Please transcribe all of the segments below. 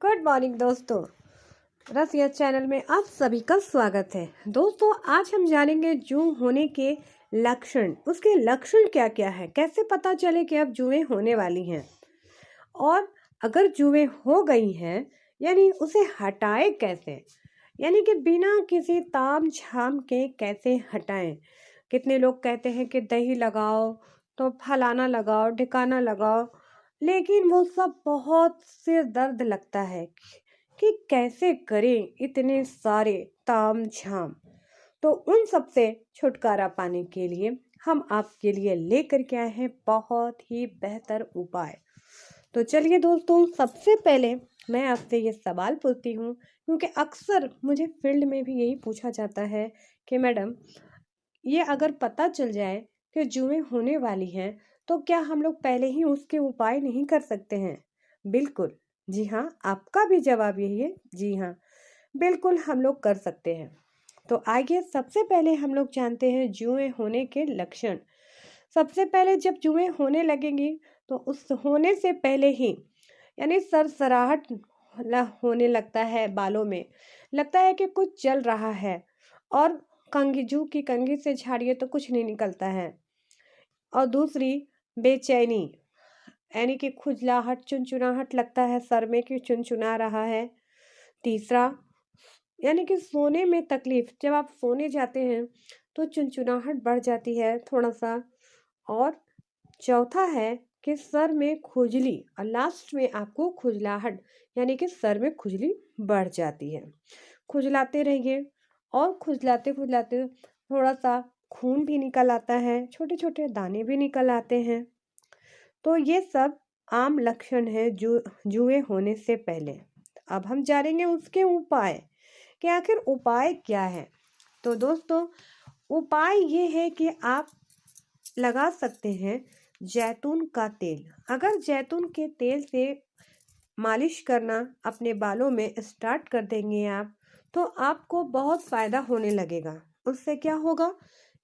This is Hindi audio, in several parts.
गुड मॉर्निंग दोस्तों, रसिया चैनल में आप सभी का स्वागत है। दोस्तों, आज हम जानेंगे जूं होने के लक्षण। उसके लक्षण क्या क्या है, कैसे पता चले कि अब जुएं होने वाली हैं, और अगर जुएं हो गई हैं यानी उसे हटाए कैसे, यानी कि बिना किसी ताम झाम के कैसे हटाएं। कितने लोग कहते हैं कि दही लगाओ, तो फलाना लगाओ, ढिकाना लगाओ, लेकिन वो सब बहुत सिर दर्द लगता है कि कैसे करें इतने सारे ताम झाम। तो उन सब से छुटकारा पाने के लिए हम आपके लिए लेकर के आए हैं बहुत ही बेहतर उपाय। तो चलिए दोस्तों, सबसे पहले मैं आपसे ये सवाल पूछती हूँ, क्योंकि अक्सर मुझे फील्ड में भी यही पूछा जाता है कि मैडम, ये अगर पता चल जाए कि जुएं होने वाली हैं तो क्या हम लोग पहले ही उसके उपाय नहीं कर सकते हैं? बिल्कुल, जी हाँ, आपका भी जवाब यही है। जी हाँ, बिल्कुल हम लोग कर सकते हैं। तो आइए, सबसे पहले हम लोग जानते हैं जुएं होने के लक्षण। सबसे पहले जब जुएं होने लगेंगी तो उस होने से पहले ही यानी सरसराहट होने लगता है, बालों में लगता है कि कुछ चल रहा है, और कंघी, जू की कंघी से झाड़िए तो कुछ नहीं निकलता है। और दूसरी, बेचैनी, यानी कि खुजलाहट, चुनचुनाहट लगता है सर में कि चुनचुना रहा है। तीसरा, यानी कि सोने में तकलीफ, जब आप सोने जाते हैं तो चुनचुनाहट बढ़ जाती है थोड़ा सा। और चौथा है कि सर में खुजली, और लास्ट में आपको खुजलाहट, यानी कि सर में खुजली बढ़ जाती है। खुजलाते रहिए, और खुजलाते खुजलाते थोड़ा सा खून भी निकल आता है, छोटे छोटे दाने भी निकल आते हैं। तो ये सब आम लक्षण है जुए होने से पहले। अब हम जानेंगे उसके उपाय कि आखिर उपाय क्या है। तो दोस्तों, उपाय ये है कि आप लगा सकते हैं जैतून का तेल। अगर जैतून के तेल से मालिश करना अपने बालों में स्टार्ट कर देंगे आप, तो आपको बहुत फ़ायदा होने लगेगा। उससे क्या होगा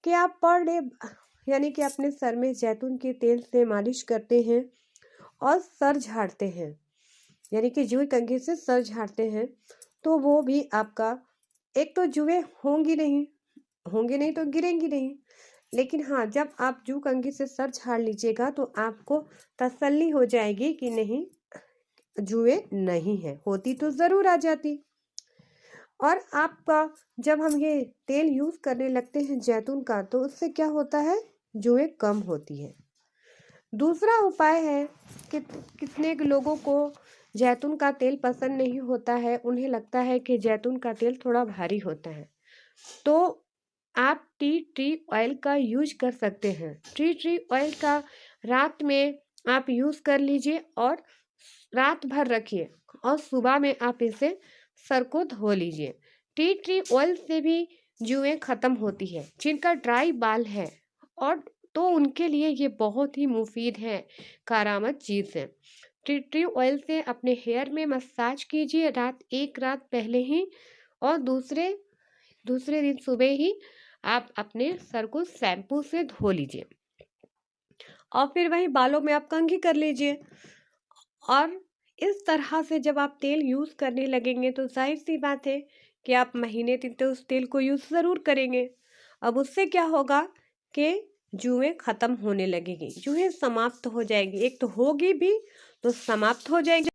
कि आप पर डे, यानी कि अपने सर में जैतून के तेल से मालिश करते हैं और सर झाड़ते हैं, यानी कि जुए कंघी से सर झाड़ते हैं, तो वो भी आपका, एक तो जुए होंगी नहीं तो गिरेंगी नहीं। लेकिन हाँ, जब आप जू कंघी से सर झाड़ लीजिएगा तो आपको तसल्ली हो जाएगी कि नहीं, जुए नहीं है, होती तो ज़रूर आ जाती। और आपका, जब हम ये तेल यूज़ करने लगते हैं जैतून का, तो उससे क्या होता है, जुए कम होती है। दूसरा उपाय है कि कितने लोगों को जैतून का तेल पसंद नहीं होता है, उन्हें लगता है कि जैतून का तेल थोड़ा भारी होता है, तो आप टी ट्री ऑयल का यूज कर सकते हैं। टी ट्री ऑयल का रात में आप यूज़ कर लीजिए, और रात भर रखिए, और सुबह में आप इसे सर को धो लीजिए। टी ट्री ऑयल से भी जुएं ख़त्म होती है। जिनका ड्राई बाल है, और तो उनके लिए ये बहुत ही मुफीद है, कारामद चीज़ है। टी ट्री ऑयल से अपने हेयर में मसाज कीजिए एक रात पहले ही, और दूसरे दूसरे दिन सुबह ही आप अपने सर को शैम्पू से धो लीजिए, और फिर वही बालों में आप कंघी कर लीजिए। और इस तरह से जब आप तेल यूज़ करने लगेंगे तो जाहिर सी बात है कि आप महीने दिन तो उस तेल को यूज़ ज़रूर करेंगे। अब उससे क्या होगा कि जुएं ख़त्म होने लगेंगी, जुएं समाप्त हो जाएगी। एक तो होगी भी, तो समाप्त हो जाएगी।